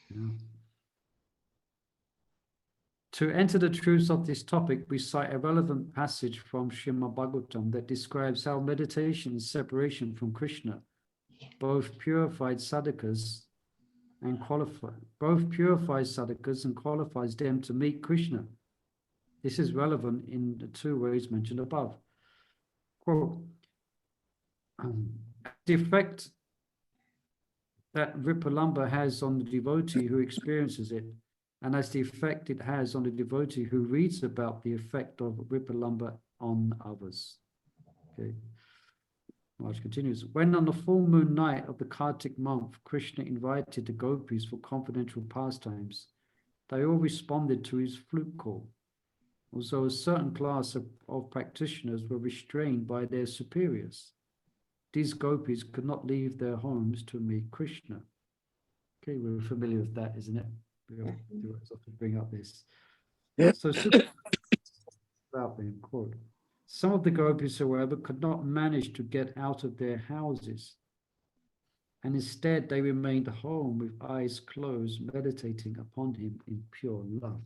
Yeah. To enter the truths of this topic, we cite a relevant passage from Srimad Bhagavatam that describes how meditation and separation from Krishna both purifies sadhakas and qualifies them to meet Krishna. This is relevant in the two ways mentioned above. Quote, the effect that Ripalamba has on the devotee who experiences it, and as the effect it has on the devotee who reads about the effect of Ripalamba on others. Okay. Raj continues, when on the full moon night of the Kartik month, Krishna invited the gopis for confidential pastimes, they all responded to his flute call. Also, a certain class of practitioners were restrained by their superiors. These gopis could not leave their homes to meet Krishna. Okay, we're familiar with that, isn't it? We often bring up this. So, about them, quote, Some of the gopis, however, could not manage to get out of their houses, and instead they remained home with eyes closed, meditating upon him in pure love.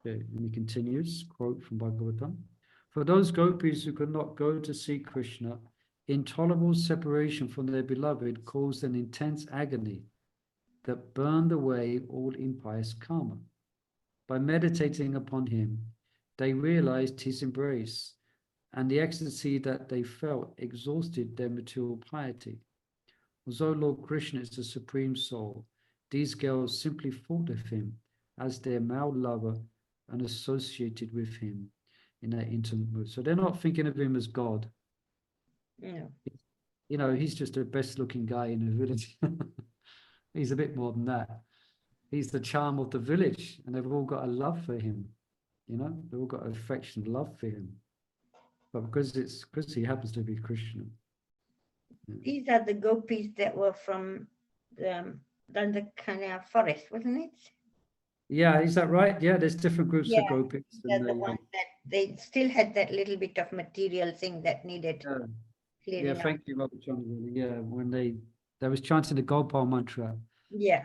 Okay, and he continues, quote from Bhagavatam. For those gopis who could not go to see Krishna, intolerable separation from their beloved caused an intense agony that burned away all impious karma. By meditating upon him, they realized his embrace, and the ecstasy that they felt exhausted their material piety. Although Lord Krishna is the Supreme Soul, these girls simply thought of him as their male lover and associated with him in that intimate mood. So they're not thinking of him as God. No. You know, he's just the best looking guy in the village. He's a bit more than that. He's the charm of the village, and they've all got a love for him. You know, they've all got affection, love for him. But because he happens to be Christian. These are the gopis that were from the Dandakanya forest, wasn't it? Yeah, is that right? Yeah, there's different groups Yeah, of gopis. they're the ones that they still had that little bit of material thing that needed clearing yeah, up. thank you, Robert John. Yeah, when they was chanting the Gopal mantra. Yeah.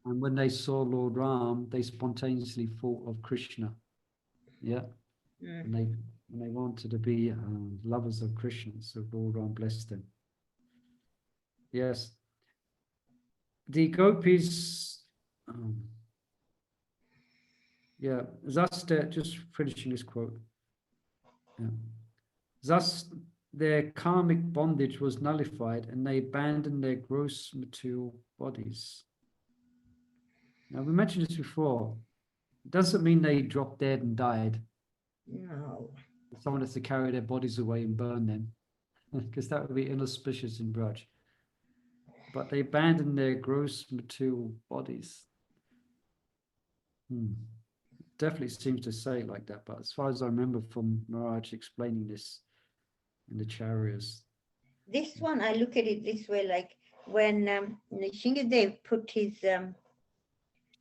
And when they saw Lord Ram, they spontaneously thought of Krishna. Yeah. And they wanted to be lovers of Krishna, so Lord Ram blessed them. Yes. The gopis, yeah, thus just finishing this quote. Yeah. Thus their karmic bondage was nullified and they abandoned their gross material bodies. Now, we mentioned this before. It doesn't mean they dropped dead and died. No. Someone has to carry their bodies away and burn them, because that would be inauspicious in Braj. But they abandoned their gross material bodies. Definitely seems to say it like that, but as far as I remember from Maharaj explaining this in the Charyas. This one, I look at it this way, like when Shingadev put his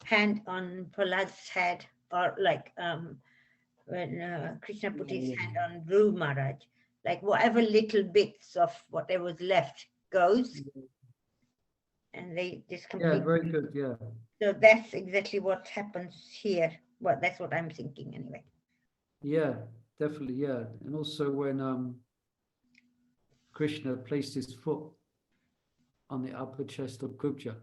hand on Prahlad's head, or like when Krishna put his hand on Dhruv Maharaj, like whatever little bits of whatever was left goes, and they just completely. Yeah, very good, yeah. So that's exactly what happens here. Well, that's what I'm thinking anyway. Yeah, definitely, yeah. And also when Krishna placed his foot on the upper chest of Kubja,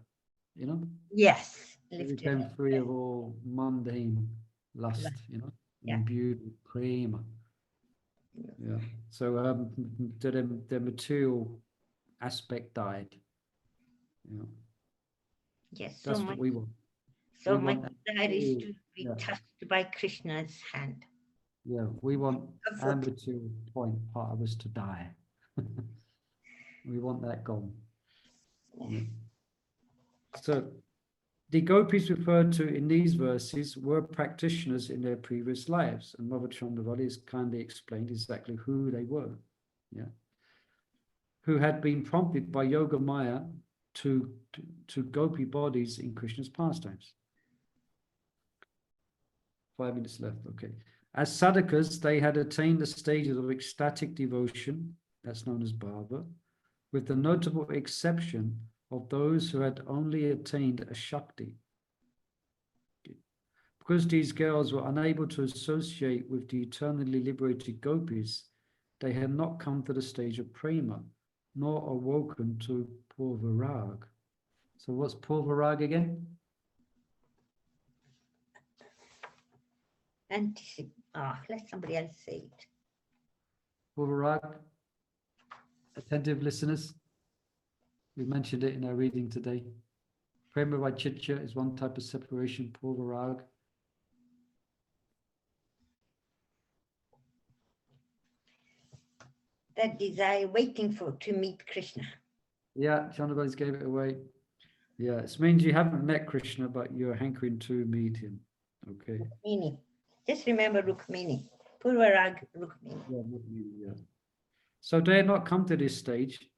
you know? Yes. He became free of all mundane lust, you know, imbued with prema. Yeah. So the material aspect died. Yeah. Yes. That's so what we want. So my desire is to be touched by Krishna's hand. Yeah, we want our material point part of us to die. We want that gone. Yeah. So the gopis referred to in these verses were practitioners in their previous lives, and Mother Chandravali has kindly explained exactly who they were. Yeah. Who had been prompted by Yoga Maya to gopi bodies in Krishna's pastimes. 5 minutes left, okay. As sadhakas, they had attained the stages of ecstatic devotion, that's known as bhava, with the notable exception of those who had only attained a shakti. Because these girls were unable to associate with the eternally liberated gopis, they had not come to the stage of prema, nor awoken to purvarag. So what's purvarag again? Let somebody else say it. Purvarag, attentive listeners, we mentioned it in our reading today. Prema Vaichitya is one type of separation, purvarag. That desire waiting to meet Krishna. Yeah, Chandravali gave it away. Yeah, it means you haven't met Krishna, but you're hankering to meet him. Okay. Rukmini. Just remember Rukmini. Purvarag Rukmini. Yeah, yeah. So they had not come to this stage.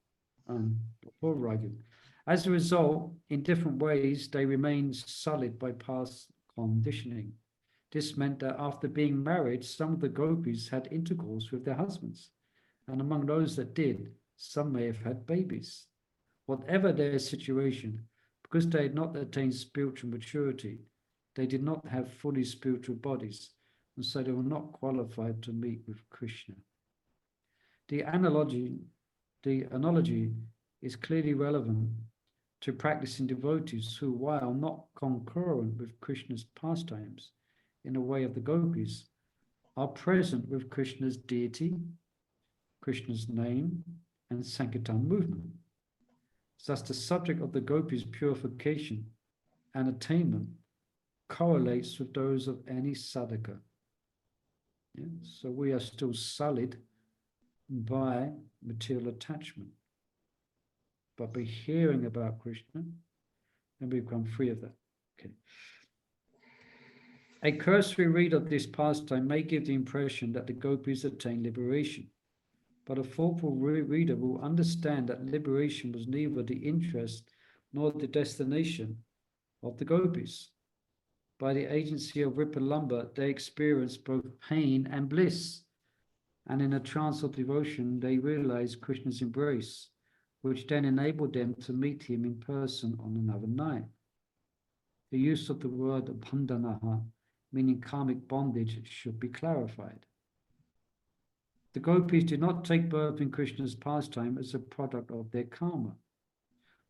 As a result, in different ways, they remain sullied by past conditioning. This meant that after being married, some of the gopis had intercourse with their husbands, and among those that did, some may have had babies. Whatever their situation, because they had not attained spiritual maturity, they did not have fully spiritual bodies, and so they were not qualified to meet with Krishna. The analogy is clearly relevant to practicing devotees who, while not concurrent with Krishna's pastimes in the way of the gopis, are present with Krishna's deity, Krishna's name, and Sankirtan movement. Thus, the subject of the gopis' purification and attainment correlates with those of any sadhaka. Yeah? So we are still sullied by material attachment, but by hearing about Krishna, and we become free of that. Okay. A cursory read of this pastime may give the impression that the gopis attained liberation, but a thoughtful reader will understand that liberation was neither the interest nor the destination of the gopis. By the agency of Ripalamba, they experienced both pain and bliss, and in a trance of devotion, they realized Krishna's embrace, which then enabled them to meet him in person on another night. The use of the word bandhanaha, meaning karmic bondage, should be clarified. The gopis did not take birth in Krishna's pastime as a product of their karma.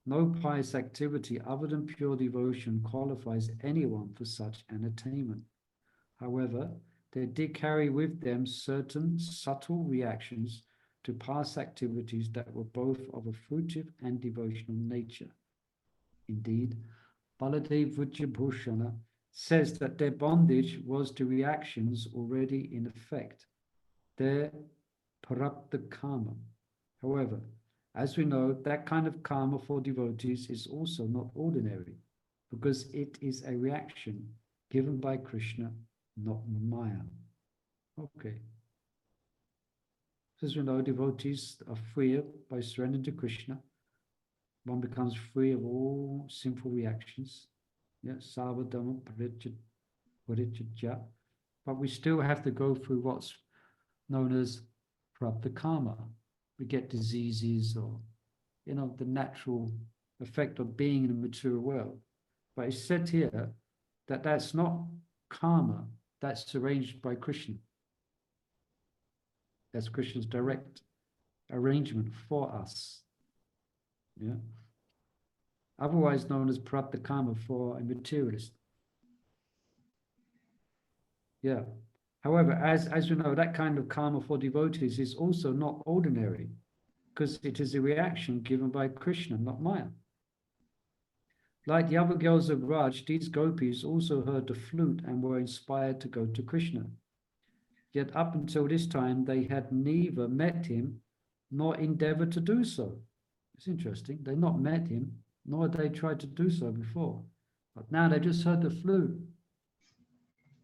No pious activity other than pure devotion qualifies anyone for such an attainment. However, they did carry with them certain subtle reactions to past activities that were both of a fruitive and devotional nature. Indeed, Baladev Vajrabhushana says that their bondage was to reactions already in effect, their prarabdha karma. However, as we know, that kind of karma for devotees is also not ordinary, because it is a reaction given by Krishna, not Maya. Okay. As we know, devotees are freer by surrendering to Krishna. One becomes free of all sinful reactions. Yeah, savadama parijajya. But we still have to go through what's known as prarabdha karma. We get diseases or, the natural effect of being in a material world. But it's said here that that's not karma, that's arranged by Krishna. That's Krishna's direct arrangement for us. Yeah. Otherwise known as prarabdha karma for a materialist. Yeah. However, as you know, that kind of karma for devotees is also not ordinary, because it is a reaction given by Krishna, not Maya. Like the other girls of Raj, these gopis also heard the flute and were inspired to go to Krishna. Yet up until this time, they had neither met him nor endeavored to do so. It's interesting. They've not met him, nor had they tried to do so before. But now they just heard the flute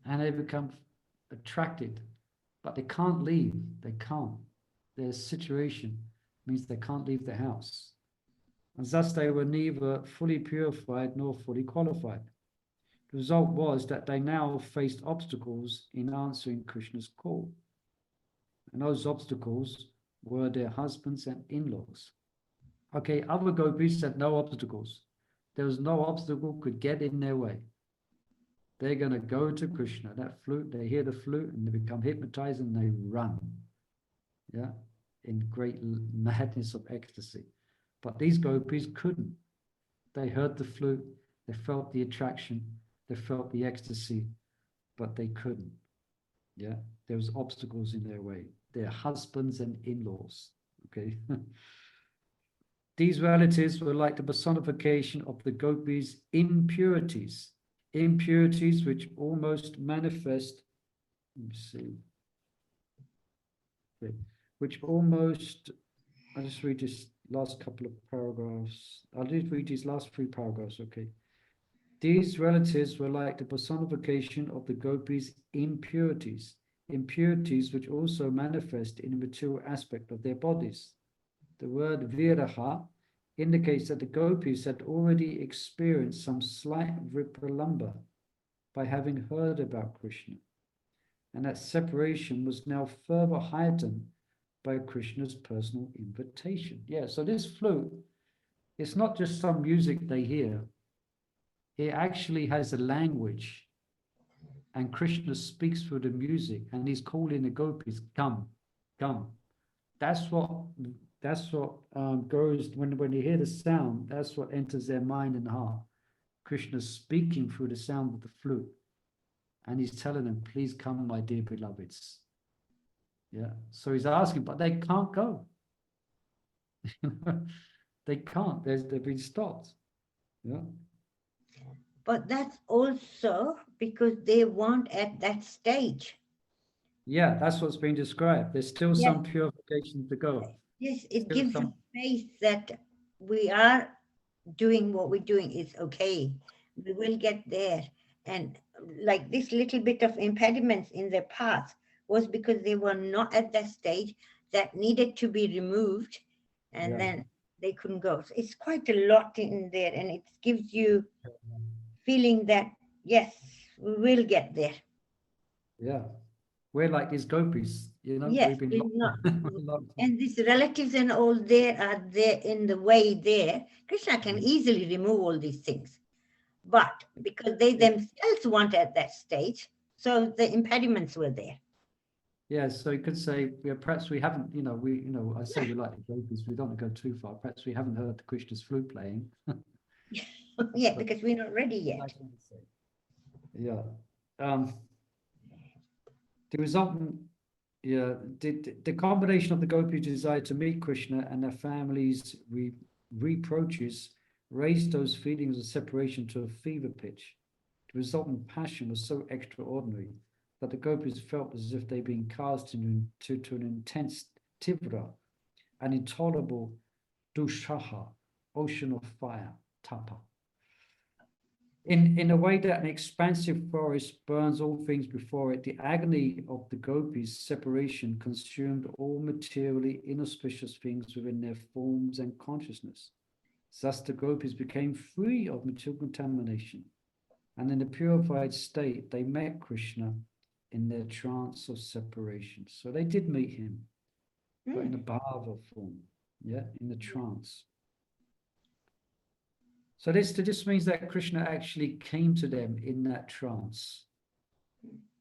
and they become attracted, but they can't leave. They can't. Their situation means they can't leave the house. And thus they were neither fully purified nor fully qualified. The result was that they now faced obstacles in answering Krishna's call. And those obstacles were their husbands and in-laws. Okay, other gopis had no obstacles. There was no obstacle could get in their way. They're going to go to Krishna. That flute, they hear the flute and they become hypnotized and they run. Yeah, in great madness of ecstasy. But these gopis couldn't. They heard the flute, they felt the attraction, they felt the ecstasy, but they couldn't. Yeah, there was obstacles in their way. Their husbands and in-laws. Okay. These relatives were like the personification of the gopis' impurities. Impurities which almost manifest, let me see, okay, which almost, I'll just read this last couple of paragraphs. I'll just read these last 3 paragraphs, okay. These relatives were like the personification of the gopis' impurities, impurities which also manifest in the material aspect of their bodies. The word viraha indicates that the gopis had already experienced some slight vipralamba, by having heard about Krishna. And that separation was now further heightened by Krishna's personal invitation. Yeah, so this flute, it's not just some music they hear. It actually has a language, and Krishna speaks through the music, and he's calling the gopis, come, come. That's what goes when you hear the sound. That's what enters their mind and heart. Krishna's speaking through the sound of the flute, and he's telling them, please come, my dear beloveds. Yeah, so he's asking, but they can't go. They can't. They've been stopped. Yeah. But that's also because they weren't at that stage. Yeah, that's what's being described. There's still some purification to go. Yes, it gives us faith that we are doing what we're doing is okay. We will get there. And like this little bit of impediments in their path was because they were not at that stage that needed to be removed, and then they couldn't go. So it's quite a lot in there, and it gives you feeling that, yes, we will get there. Yeah. We're like these gopis, you know, yes, we've been and these relatives and all there are there in the way there. Krishna can easily remove all these things. But because they themselves weren't at that stage, so the impediments were there. Yeah, so you could say, perhaps we haven't, I say we like the gopis, we don't want to go too far. Perhaps we haven't heard the Krishna's flute playing. Yeah, because we're not ready yet. Yeah. The resultant, the combination of the gopis' desire to meet Krishna and their families' reproaches raised those feelings of separation to a fever pitch. The resultant passion was so extraordinary that the gopis felt as if they'd been cast into an intense tivra, an intolerable dushaha, ocean of fire, tapa. In a way that an expansive forest burns all things before it, the agony of the gopis' separation consumed all materially inauspicious things within their forms and consciousness. Thus the gopis became free of material contamination, and in a purified state they met Krishna in their trance of separation. So they did meet him, but in a bhava form, in the trance. So this means that Krishna actually came to them in that trance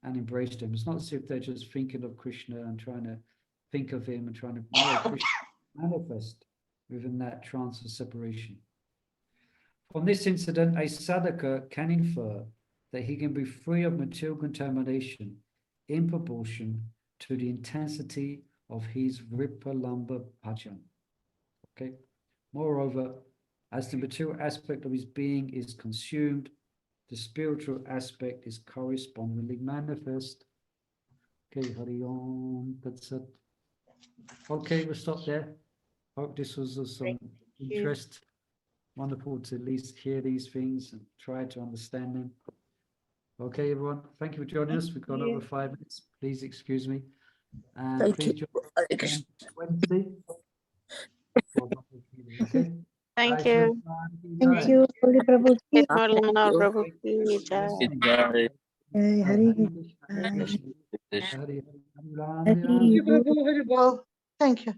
and embraced them. It's not as if they're just thinking of Krishna and trying to think of him and trying to Krishna manifest within that trance of separation. From this incident, a sadhaka can infer that he can be free of material contamination in proportion to the intensity of his Vripalamba bhajan. Okay. Moreover, as the material aspect of his being is consumed, the spiritual aspect is correspondingly manifest. Okay, Hari Om, that's it. Okay, we'll stop there. Hope this was of some interest. Wonderful to at least hear these things and try to understand them. Okay, everyone, thank you for joining us. We've gone over 5 minutes. Please excuse me. And please join us Wednesday. Okay. Thank you. Thank you, Holy Prabhu. Thank you.